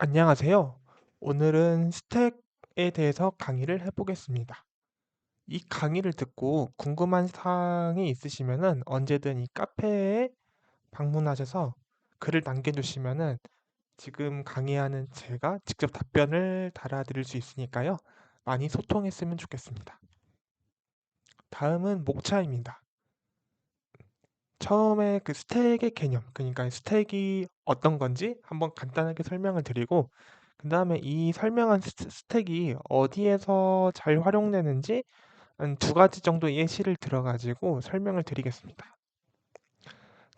안녕하세요. 오늘은 스택에 대해서 강의를 해보겠습니다. 이 강의를 듣고 궁금한 사항이 있으시면은 언제든 이 카페에 방문하셔서 글을 남겨주시면은 지금 강의하는 제가 직접 답변을 달아드릴 수 있으니까요. 많이 소통했으면 좋겠습니다. 다음은 목차입니다. 처음에 그 스택의 개념, 그러니까 스택이 어떤 건지 한번 간단하게 설명을 드리고, 그 다음에 이 설명한 스택이 어디에서 잘 활용되는지 한 두 가지 정도 예시를 들어가지고 설명을 드리겠습니다.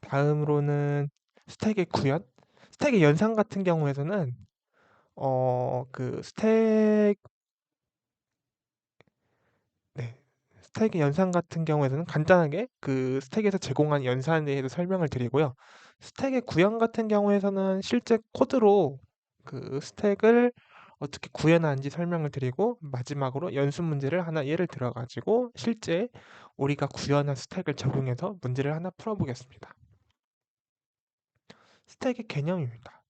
다음으로는 스택의 구현, 스택의 연산 같은 경우에서는 그 네, 스택의 연산 같은 경우에서는 간단하게 그 스택에서 제공한 연산에 대해서 설명을 드리고요. 스택의 구현 같은 경우에서는 실제 코드로 그 스택을 어떻게 구현하는지 설명을 드리고, 마지막으로 연습 문제를 하나 예를 들어가지고 실제 우리가 구현한 스택을 적용해서 문제를 하나 풀어보겠습니다. 스택의 개념입니다.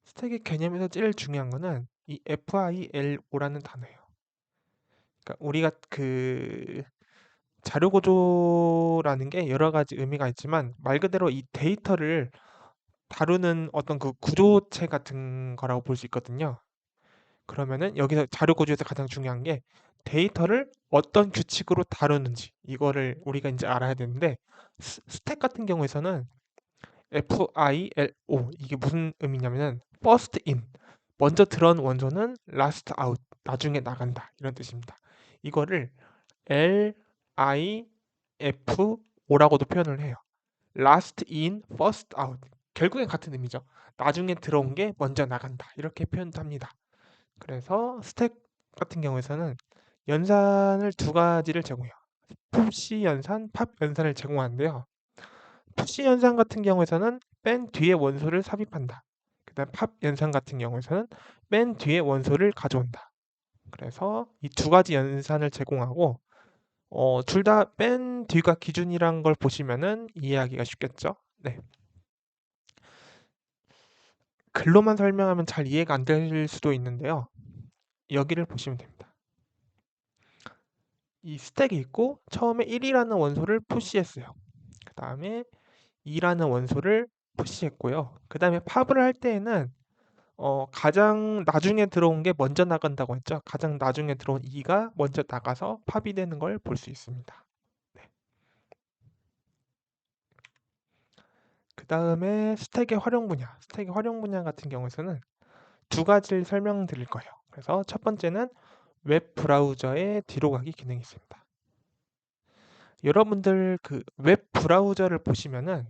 스택의 개념에서 제일 중요한 거는 이 FILO라는 단어예요. 그러니까 우리가 그 자료 구조라는 게 여러 가지 의미가 있지만 말 그대로 이 데이터를 다루는 어떤 그 구조체 같은 거라고 볼 수 있거든요. 그러면은 여기서 자료 구조에서 가장 중요한 게 데이터를 어떤 규칙으로 다루는지 이거를 우리가 이제 알아야 되는데, 스택 같은 경우에서는 FILO 이게 무슨 의미냐면은 first in 먼저 들어온 원소는 last out 나중에 나간다 이런 뜻입니다. 이거를 LIFO라고도 표현을 해요. last in, first out. 결국엔 같은 의미죠. 나중에 들어온 게 먼저 나간다. 이렇게 표현도 합니다. 그래서 스택 같은 경우에서는 연산을 두 가지를 제공해요. 푸시 연산, 팝 연산을 제공하는데요. 푸시 연산 같은 경우에서는 맨 뒤에 원소를 삽입한다. 그다음 팝 연산 같은 경우에서는 맨 뒤에 원소를 가져온다. 그래서 이 두 가지 연산을 제공하고, 둘 다 맨 뒤가 기준이란 걸 보시면은 이해하기가 쉽겠죠? 네. 글로만 설명하면 잘 이해가 안 될 수도 있는데요. 여기를 보시면 됩니다. 이 스택이 있고 처음에 1이라는 원소를 푸시했어요. 그 다음에 2라는 원소를 푸시했고요. 그 다음에 팝을 할 때에는 가장 나중에 들어온 게 먼저 나간다고 했죠. 가장 나중에 들어온 2가 먼저 나가서 팝이 되는 걸 볼 수 있습니다. 네. 그 다음에 스택의 활용 분야 같은 경우에서는 두 가지를 설명드릴 거예요. 그래서 첫 번째는 웹 브라우저의 뒤로 가기 기능이 있습니다. 여러분들 그 웹 브라우저를 보시면은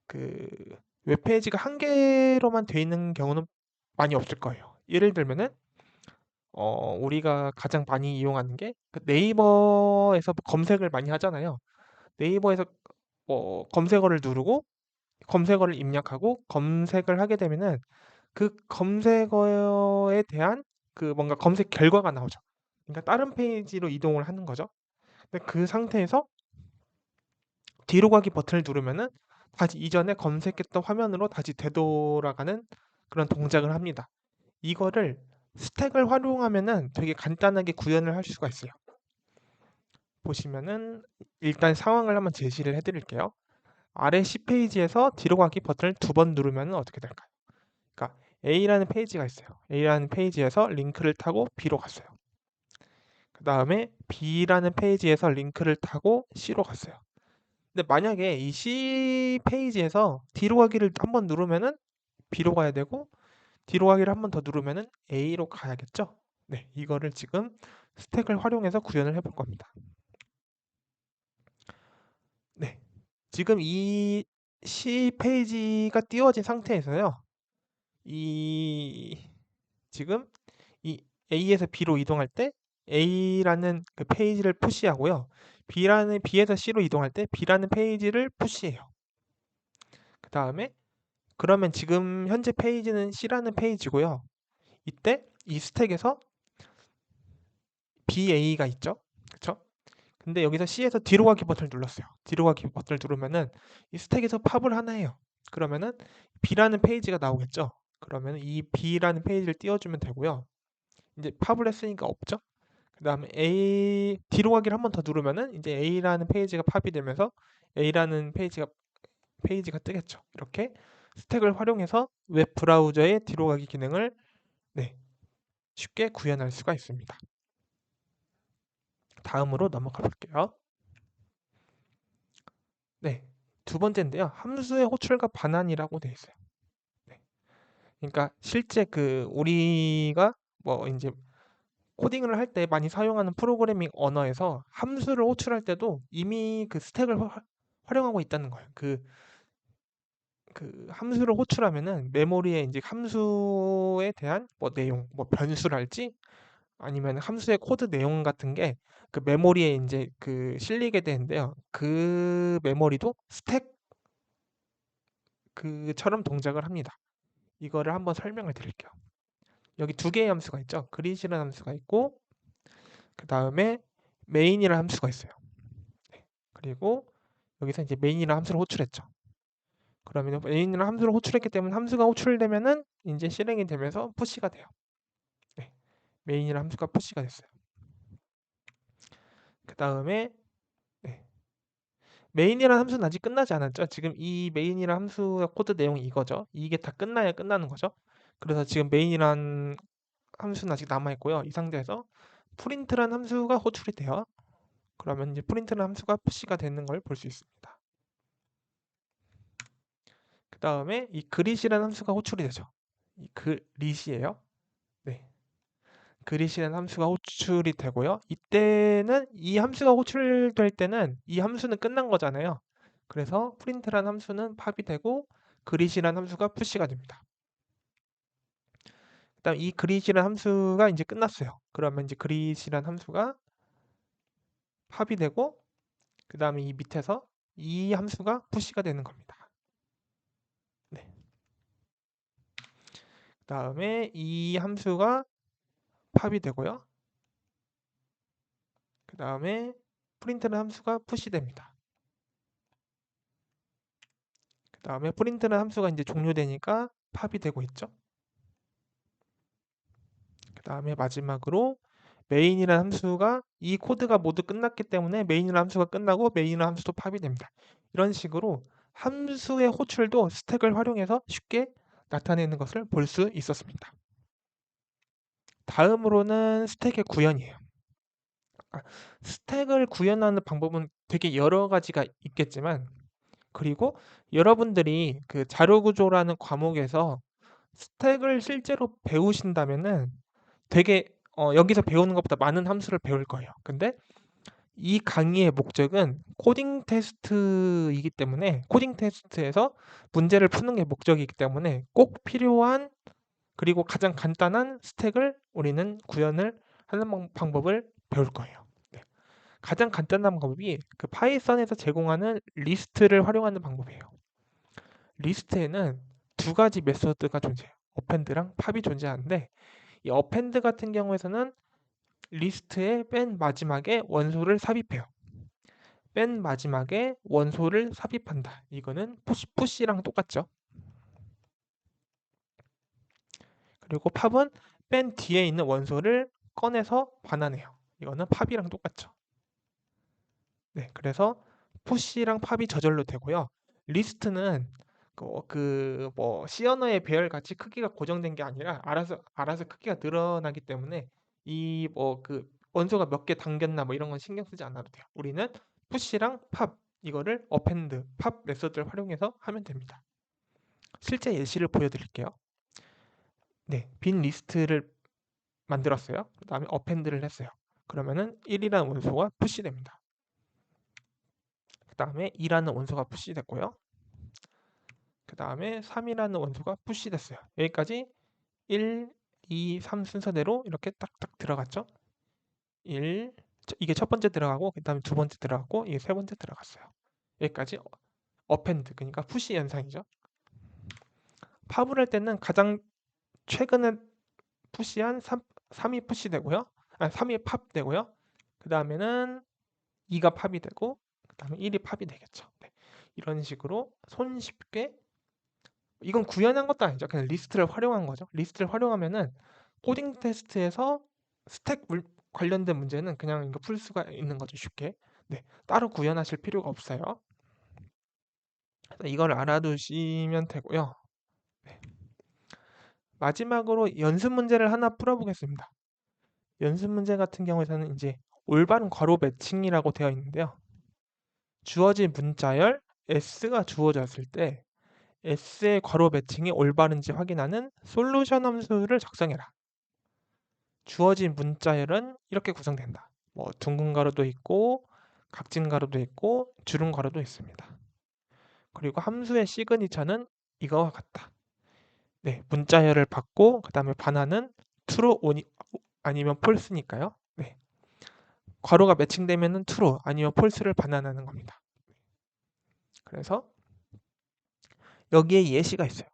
그 웹페이지가 한 개로만 돼 있는 경우는 많이 없을 거예요. 예를 들면은 우리가 가장 많이 이용하는 게 그 네이버에서 검색을 많이 하잖아요. 네이버에서 검색어를 누르고 검색어를 입력하고 검색을 하게 되면은 그 검색어에 대한 그 뭔가 검색 결과가 나오죠. 그러니까 다른 페이지로 이동을 하는 거죠. 근데 그 상태에서 뒤로 가기 버튼을 누르면은 다시 이전에 검색했던 화면으로 다시 되돌아가는 그런 동작을 합니다. 이거를 스택을 활용하면은 되게 간단하게 구현을 할 수가 있어요. 보시면은 일단 상황을 한번 제시를 해드릴게요. 아래 10페이지에서 뒤로 가기 버튼을 두 번 누르면 어떻게 될까요? 그러니까 A라는 페이지가 있어요. A라는 페이지에서 링크를 타고 B로 갔어요. 그 다음에 B라는 페이지에서 링크를 타고 C로 갔어요. 근데 만약에 이 C 페이지에서 뒤로 가기를 한번 누르면은 B로 가야 되고, 뒤로 가기를 한번 더 누르면은 A로 가야겠죠? 네, 이거를 지금 스택을 활용해서 구현을 해볼 겁니다. 네, 지금 이 C 페이지가 띄워진 상태에서요. 이 지금 이 A에서 B로 이동할 때 A라는 그 페이지를 푸시하고요. B에서 C로 이동할 때 B라는 페이지를 푸시해요. 그 다음에 그러면 지금 현재 페이지는 C라는 페이지고요. 이때 이 스택에서 BA가 있죠. 그쵸? 근데 여기서 C에서 뒤로 가기 버튼을 눌렀어요. 뒤로 가기 버튼을 누르면은 이 스택에서 팝을 하나 해요. 그러면은 B라는 페이지가 나오겠죠. 그러면 이 B라는 페이지를 띄워주면 되고요. 이제 팝을 했으니까 없죠. 그 다음에 A 뒤로 가기를 한 번 더 누르면은 이제 A라는 페이지가 팝이 되면서 A라는 페이지가 뜨겠죠. 이렇게 스택을 활용해서 웹 브라우저의 뒤로 가기 기능을 네, 쉽게 구현할 수가 있습니다. 다음으로 넘어가 볼게요. 네, 두 번째인데요. 함수의 호출과 반환이라고 되어 있어요. 네, 그러니까 실제 그 우리가 뭐 이제 코딩을 할 때 많이 사용하는 프로그래밍 언어에서 함수를 호출할 때도 이미 그 스택을 활용하고 있다는 거예요. 그 함수를 호출하면은 메모리에 이제 함수에 대한 뭐 내용, 뭐 변수랄지 아니면 함수의 코드 내용 같은 게 그 메모리에 이제 그 실리게 되는데요. 그 메모리도 스택 그처럼 동작을 합니다. 이거를 한번 설명을 드릴게요. 여기 두 개의 함수가 있죠. 그릿이라는 함수가 있고 그 다음에 메인이라는 함수가 있어요. 네. 그리고 여기서 이제 메인이라는 함수를 호출했죠. 그러면 메인이라는 함수를 호출했기 때문에 함수가 호출되면은 이제 실행이 되면서 푸시가 돼요. 네. 메인이라는 함수가 푸시가 됐어요. 그 다음에 네. 메인이라는 함수는 아직 끝나지 않았죠. 지금 이 메인이라는 함수의 코드 내용이 이거죠. 이게 다 끝나야 끝나는 거죠. 그래서 지금 메인이라는 함수는 아직 남아 있고요. 이 상태에서 프린트라는 함수가 호출이 돼요. 그러면 이제 프린트라는 함수가 푸시가 되는 걸 볼 수 있습니다. 그 다음에 이 그릿이라는 함수가 호출이 되죠. 이 그릿이에요. 네. 그릿이라는 함수가 호출이 되고요. 이때는 이 함수가 호출될 때는 이 함수는 끝난 거잖아요. 그래서 프린트라는 함수는 팝이 되고 그릿이라는 함수가 푸시가 됩니다. 그다음 이 그릿이라는 함수가 이제 끝났어요. 그러면 이제 그릿이라는 함수가 팝이 되고 그 다음에 이 밑에서 이 함수가 푸시가 되는 겁니다. 네. 그 다음에 이 함수가 팝이 되고요. 그 다음에 프린트라는 함수가 푸시됩니다. 그 다음에 프린트라는 함수가 이제 종료되니까 팝이 되고 있죠. 그 다음에 마지막으로 메인이라는 함수가 이 코드가 모두 끝났기 때문에 메인이라는 함수가 끝나고 메인이라는 함수도 팝이 됩니다. 이런 식으로 함수의 호출도 스택을 활용해서 쉽게 나타내는 것을 볼 수 있었습니다. 다음으로는 스택의 구현이에요. 스택을 구현하는 방법은 되게 여러 가지가 있겠지만 그리고 여러분들이 그 자료구조라는 과목에서 스택을 실제로 배우신다면은 되게 여기서 배우는 것보다 많은 함수를 배울 거예요. 근데 이 강의의 목적은 코딩 테스트이기 때문에 코딩 테스트에서 문제를 푸는 게 목적이기 때문에 꼭 필요한 그리고 가장 간단한 스택을 우리는 구현을 하는 방법을 배울 거예요. 네. 가장 간단한 방법이 그 파이썬에서 제공하는 리스트를 활용하는 방법이에요. 리스트에는 두 가지 메소드가 존재해요. 어펜드랑 팝이 존재하는데 이 어펜드 같은 경우에서는 리스트의 맨 마지막에 원소를 삽입해요. 맨 마지막에 원소를 삽입한다. 이거는 푸시랑 똑같죠. 그리고 팝은 맨 뒤에 있는 원소를 꺼내서 반환해요. 이거는 팝이랑 똑같죠. 네, 그래서 푸시랑 팝이 저절로 되고요. 리스트는 그뭐 C 언어의 배열 같이 크기가 고정된 게 아니라 알아서 크기가 늘어나기 때문에 이 뭐 그 원소가 몇 개 당겼나 뭐 이런 건 신경 쓰지 않아도 돼요. 우리는 푸시랑 팝 이거를 어펜드, 팝 메서드를 활용해서 하면 됩니다. 실제 예시를 보여드릴게요. 네, 빈 리스트를 만들었어요. 그 다음에 어펜드를 했어요. 그러면은 1이라는 원소가 푸시됩니다. 그 다음에 2라는 원소가 푸시됐고요. 그 다음에 3이라는 원소가 푸시됐어요. 여기까지 1, 2, 3 순서대로 이렇게 딱딱 들어갔죠. 1, 이게 첫 번째 들어가고 그 다음에 두 번째 들어갔고 이게 세 번째 들어갔어요. 여기까지 어펜드, 그러니까 푸시 현상이죠. 팝을 할 때는 가장 최근에 푸시한 3이 푸시되고요. 3이 팝되고요. 그 다음에는 2가 팝이 되고 그 다음에 1이 팝이 되겠죠. 네. 이런 식으로 손쉽게 이건 구현한 것도 아니죠. 그냥 리스트를 활용한 거죠. 리스트를 활용하면은 코딩 테스트에서 스택 관련된 문제는 그냥 이거 풀 수가 있는 거죠. 쉽게. 네, 따로 구현하실 필요가 없어요. 이걸 알아두시면 되고요. 네. 마지막으로 연습 문제를 하나 풀어보겠습니다. 연습 문제 같은 경우에는 이제 올바른 괄호 매칭이라고 되어 있는데요. 주어진 문자열 S가 주어졌을 때 S의 괄호 매칭이 올바른지 확인하는 솔루션 함수를 작성해라. 주어진 문자열은 이렇게 구성된다. 뭐 둥근 가로도 있고 각진 가로도 있고 주름 가로도 있습니다. 그리고 함수의 시그니처는 이거와 같다. 네, 문자열을 받고 그 다음에 반환은 true 아니면 false니까요. 네, 괄호가 매칭되면은 true 아니면 false를 반환하는 겁니다. 그래서 여기에 예시가 있어요.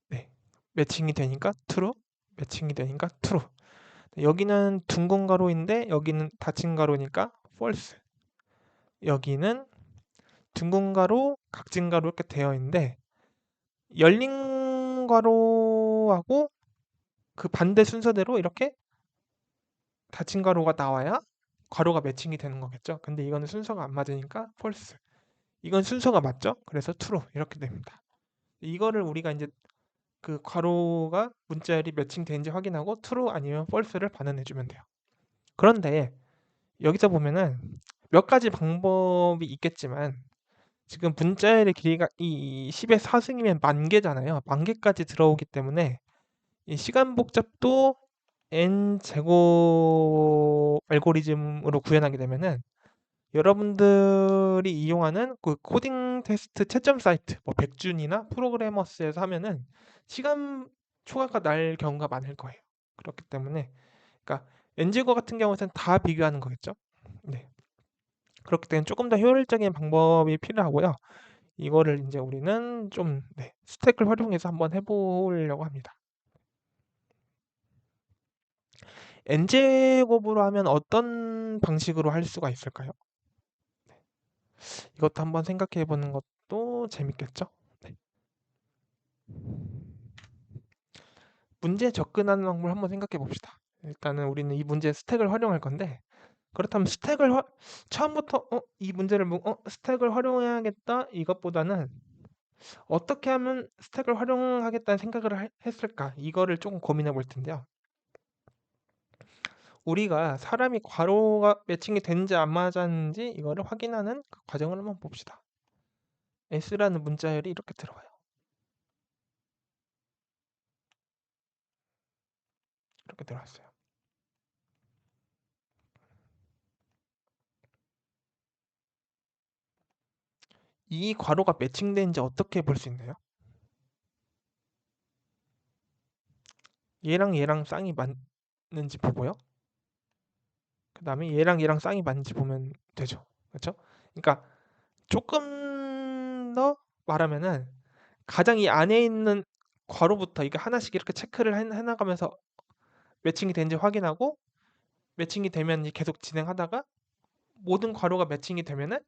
네, 매칭이 되니까 true, 매칭이 되니까 true. 여기는 둥근 가로인데 여기는 닫힌 가로니까 false. 여기는 둥근 가로, 각진 가로 이렇게 되어 있는데 열린 가로하고 그 반대 순서대로 이렇게 닫힌 가로가 나와야 괄호가 매칭이 되는 거겠죠. 근데 이거는 순서가 안 맞으니까 false. 이건 순서가 맞죠? 그래서 true 이렇게 됩니다. 이거를 우리가 이제 그 괄호가 문자열이 매칭되는지 확인하고 true 아니면 false를 반환해 주면 돼요. 그런데 여기서 보면은 몇 가지 방법이 있겠지만 지금 문자열의 길이가 이 10의 4승이면 10,000개잖아요. 10,000개까지 들어오기 때문에 이 시간 복잡도 n 제곱 알고리즘으로 구현하게 되면은 여러분들이 이용하는 그 코딩 테스트 채점 사이트 뭐 백준이나 프로그래머스에서 하면은 시간 초과가 날 경우가 많을 거예요. 그렇기 때문에 그러니까 n제곱 같은 경우는 다 비교하는 거겠죠. 네. 그렇기 때문에 조금 더 효율적인 방법이 필요하고요. 이거를 이제 우리는 좀 네, 스택을 활용해서 한번 해보려고 합니다. n제곱으로 하면 어떤 방식으로 할 수가 있을까요? 이것도 한번 생각해 보는 것도 재밌겠죠? 네. 문제 접근하는 방법을 한번 생각해 봅시다. 일단은 우리는 이 문제 스택을 활용할 건데 그렇다면 처음부터 이 문제를 스택을 활용해야겠다 이것보다는 어떻게 하면 스택을 활용하겠다는 생각을 했을까 이거를 조금 고민해 볼 텐데요. 우리가 사람이 괄호가 매칭이 되는지 안 맞았는지 이거를 확인하는 그 과정을 한번 봅시다. S라는 문자열이 이렇게 들어와요. 이렇게 들어왔어요. 이 괄호가 매칭되는지 어떻게 볼 수 있나요? 얘랑 얘랑 쌍이 맞는지 보고요. 그 다음에 얘랑 얘랑 쌍이 맞는지 보면 되죠. 그렇죠? 그러니까 조금 더 말하면은 가장 이 안에 있는 괄호부터 이게 하나씩 이렇게 체크를 해나가면서 매칭이 되는지 확인하고 매칭이 되면 계속 진행하다가 모든 괄호가 매칭이 되면은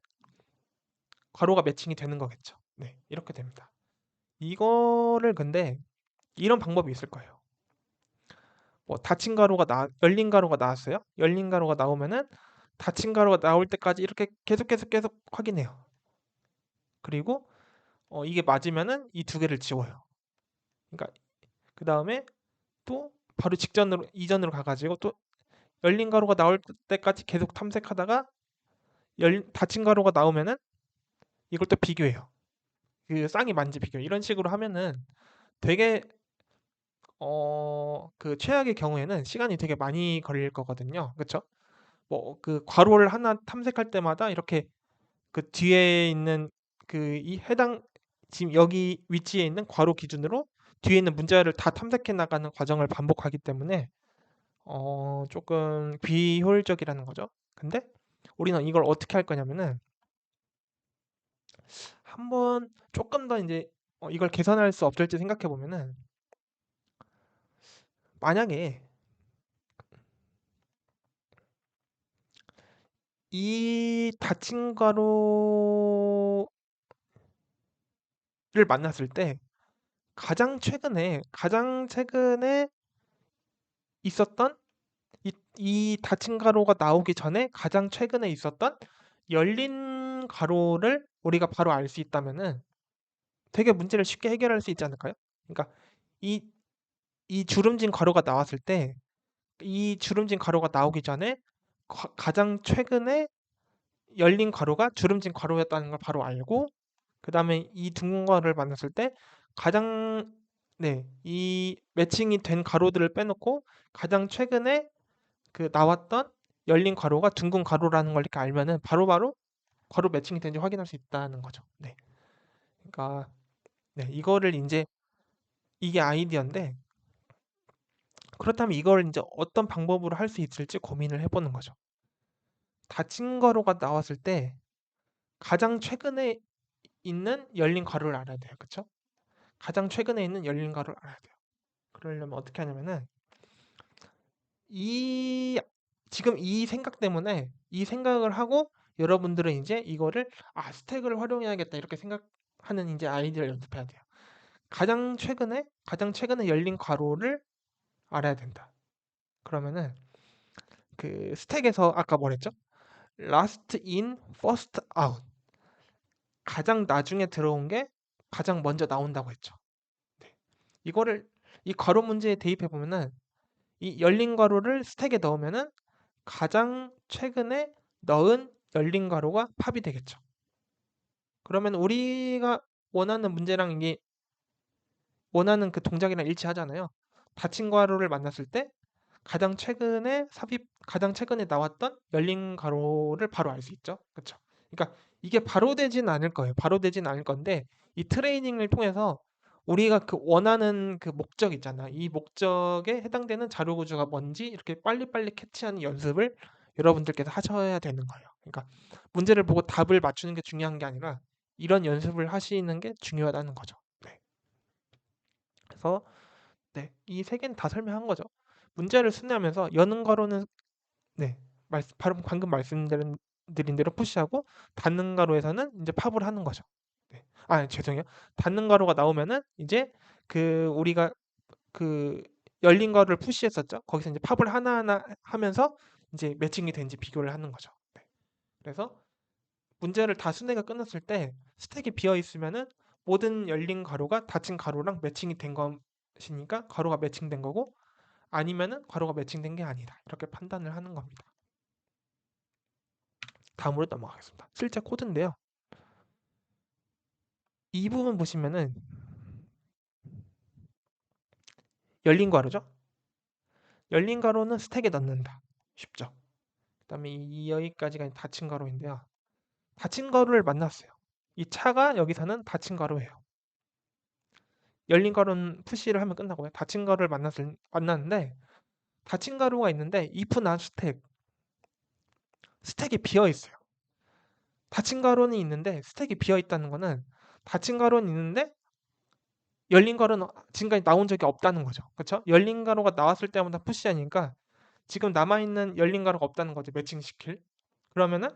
괄호가 매칭이 되는 거겠죠. 네, 이렇게 됩니다. 이거를 근데 이런 방법이 있을 거예요. 뭐 닫힌 가로가 열린 가로가 나왔어요. 열린 가로가 나오면은 닫힌 가로가 나올 때까지 이렇게 계속 확인해요. 그리고 이게 맞으면은 이 두 개를 지워요. 그러니까 그 다음에 또 바로 이전으로 가가지고 또 열린 가로가 나올 때까지 계속 탐색하다가 닫힌 가로가 나오면은 이걸 또 비교해요. 그 쌍이 맞는지 비교. 이런 식으로 하면은 되게 그 최악의 경우에는 시간이 되게 많이 걸릴 거거든요. 그렇죠? 뭐 그 괄호를 하나 탐색할 때마다 이렇게 그 뒤에 있는 그 이 해당 지금 여기 위치에 있는 괄호 기준으로 뒤에 있는 문자를 다 탐색해 나가는 과정을 반복하기 때문에 조금 비효율적이라는 거죠. 근데 우리는 이걸 어떻게 할 거냐면은 한번 조금 더 이제 이걸 개선할 수 없을지 생각해 보면은 만약에 이 닫힌 괄호 만났을 때 가장 최근에 있었던 이 닫힌 가로가 나오기 전에 가장 최근에 있었던 열린 가로를 우리가 바로 알 수 있다면은 되게 문제를 쉽게 해결할 수 있지 않을까요? 그러니까 이, 이 주름진 가로가 나왔을 때 이 주름진 가로가 나오기 전에 가장 최근에 열린 가로가 주름진 가로였다는 걸 바로 알고 그 다음에 이 둥근 가로를 만났을 때 가장 이 매칭이 된 가로들을 빼놓고 가장 최근에 그 나왔던 열린 가로가 둥근 가로라는 걸 이렇게 알면은 바로바로 가로 매칭이 되는지 확인할 수 있다는 거죠. 네. 그러니까 이거를 이제 이게 아이디어인데 그렇다면 이걸 이제 어떤 방법으로 할 수 있을지 고민을 해보는 거죠. 닫힌 가로가 나왔을 때 가장 최근에 있는 열린 가로를 알아야 돼요. 그쵸? 가장 최근에 있는 열린 가로를 알아야 돼요. 그러려면 어떻게 하냐면은 이 지금 이 생각 때문에 이 생각을 하고 여러분들은 이제 이거를 스택을 활용해야겠다 이렇게 생각하는 이제 아이디어를 연습해야 돼요. 가장 최근에 열린 괄호를 알아야 된다. 그러면은 그 스택에서 아까 뭐랬죠? last in, first out. 가장 나중에 들어온 게 가장 먼저 나온다고 했죠. 네. 이거를 이 괄호 문제에 대입해 보면은 이 열린 괄호를 스택에 넣으면은 가장 최근에 넣은 열린 괄호가 팝이 되겠죠. 그러면 우리가 원하는 문제랑 이게 원하는 그 동작이랑 일치하잖아요. 닫힌 괄호를 만났을 때 가장 최근에 나왔던 열린 괄호를 바로 알 수 있죠. 그렇죠? 그러니까 이게 바로 되진 않을 거예요. 바로 되진 않을 건데 이 트레이닝을 통해서 우리가 그 원하는 그 목적 있잖아. 이 목적에 해당되는 자료 구조가 뭔지 이렇게 빨리빨리 캐치하는 연습을 여러분들께서 하셔야 되는 거예요. 그러니까 문제를 보고 답을 맞추는 게 중요한 게 아니라 이런 연습을 하시는 게 중요하다는 거죠. 네. 그래서 이 세 개는 다 설명한 거죠. 문제를 순회하면서 여는 가로는 바로 방금 말씀드린 대로 푸시하고 닫는 가로에서는 이제 팝을 하는 거죠. 죄송해요. 닫는 가로가 나오면은 이제 그 우리가 그 열린 가로를 푸시했었죠. 거기서 이제 팝을 하나하나 하면서 이제 매칭이 된지 비교를 하는 거죠. 그래서 문제를 다 순회가 끝났을 때 스택이 비어 있으면은 모든 열린 가로가 닫힌 가로랑 매칭이 된 것이니까 가로가 매칭된 거고 아니면은 가로가 매칭된 게 아니다. 이렇게 판단을 하는 겁니다. 다음으로 넘어가겠습니다. 실제 코드인데요. 이 부분 보시면은 열린 괄호죠. 열린 괄호는 스택에 넣는다. 쉽죠. 그다음에 여기까지가 닫힌 괄호인데요. 닫힌 괄호를 만났어요. 이 차가 여기서는 닫힌 괄호예요. 열린 괄호는 푸시를 하면 끝나고요. 닫힌 괄호를 만났는데 닫힌 괄호가 있는데 if not 스택이 비어 있어요. 닫힌 괄호는 있는데 스택이 비어 있다는 거는 닫힌 괄호는 있는데 열린 가로는 지금까지 나온 적이 없다는 거죠. 그렇죠? 열린 가로가 나왔을 때마다 푸시하니까 지금 남아있는 열린 가로가 없다는 거죠. 매칭시킬. 그러면은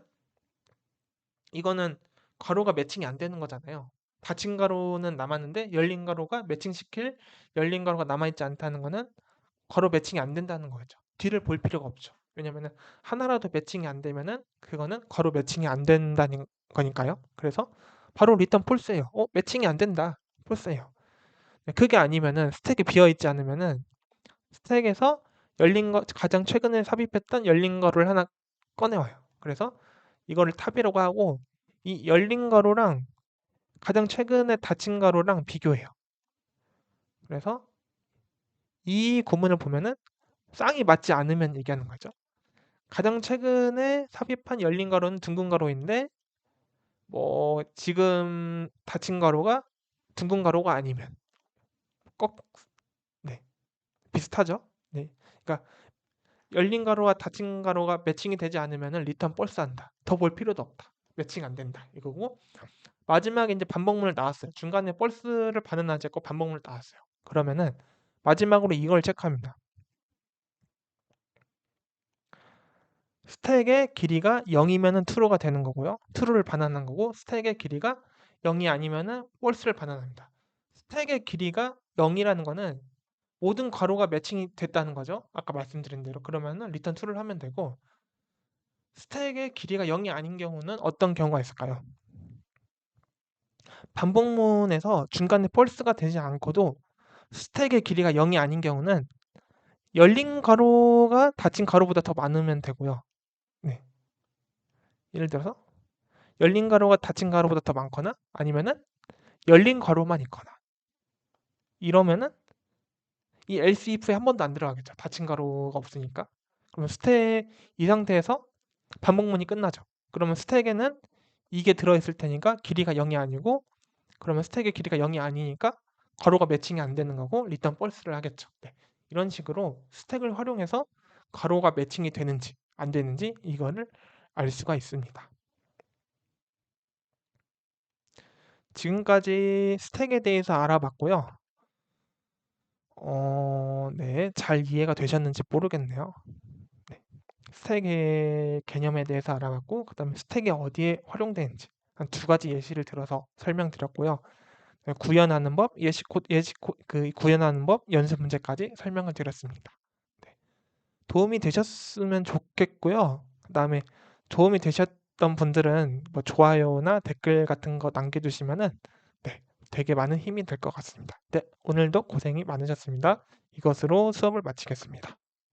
이거는 가로가 매칭이 안 되는 거잖아요. 닫힌 가로는 남았는데 열린 가로가 매칭시킬 열린 가로가 남아있지 않다는 거는 가로 매칭이 안 된다는 거죠. 뒤를 볼 필요가 없죠. 왜냐면은 하나라도 매칭이 안 되면은 그거는 가로 매칭이 안 된다는 거니까요. 그래서 바로 리턴 폴스예요. 매칭이 안 된다. 폴스예요. 그게 아니면은 스택이 비어 있지 않으면은 스택에서 가장 최근에 삽입했던 열린 거를 하나 꺼내와요. 그래서 이거를 탑이라고 하고 이 열린 가로랑 가장 최근에 닫힌 가로랑 비교해요. 그래서 이 구문을 보면은 쌍이 맞지 않으면 얘기하는 거죠. 가장 최근에 삽입한 열린 가로는 둥근 가로인데 뭐 지금 닫힌 가로가 둥근 가로가 아니면 꼭 비슷하죠. 그러니까 열린 가로와 닫힌 가로가 매칭이 되지 않으면 리턴 펄스한다. 더 볼 필요도 없다. 매칭 안 된다. 이거고 마지막에 이제 반복문을 나왔어요. 중간에 펄스를 반응하지 않고 반복문을 나왔어요. 그러면은 마지막으로 이걸 체크합니다. 스택의 길이가 0이면은 true가 되는 거고요. true를 반환한 거고 스택의 길이가 0이 아니면은 false를 반환합니다. 스택의 길이가 0이라는 거는 모든 괄호가 매칭이 됐다는 거죠. 아까 말씀드린 대로. 그러면은 return true를 하면 되고, 스택의 길이가 0이 아닌 경우는 어떤 경우가 있을까요? 반복문에서 중간에 false가 되지 않고도 스택의 길이가 0이 아닌 경우는 열린 괄호가 닫힌 괄호보다 더 많으면 되고요. 네. 예를 들어서 열린 괄호가 닫힌 괄호보다 더 많거나 아니면은 열린 괄호만 있거나 이러면은 이 else if에 한 번도 안 들어가겠죠. 닫힌 괄호가 없으니까. 그러면 스택 이 상태에서 반복문이 끝나죠. 그러면 스택에는 이게 들어있을 테니까 길이가 0이 아니고, 그러면 스택의 길이가 0이 아니니까 괄호가 매칭이 안 되는 거고 리턴 false를 하겠죠. 네. 이런 식으로 스택을 활용해서 괄호가 매칭이 되는지 안 되는지 이거를 알 수가 있습니다. 지금까지 스택에 대해서 알아봤고요. 네, 잘 이해가 되셨는지 모르겠네요. 네. 스택의 개념에 대해서 알아봤고, 그다음에 스택이 어디에 활용되는지 한 두 가지 예시를 들어서 설명드렸고요. 네, 구현하는 법, 그 구현하는 법, 연습 문제까지 설명을 드렸습니다. 네. 도움이 되셨으면 좋겠고요. 그다음에 도움이 되셨던 분들은 뭐 좋아요나 댓글 같은 거 남겨주시면은 네, 되게 많은 힘이 될 것 같습니다. 네, 오늘도 고생이 많으셨습니다. 이것으로 수업을 마치겠습니다.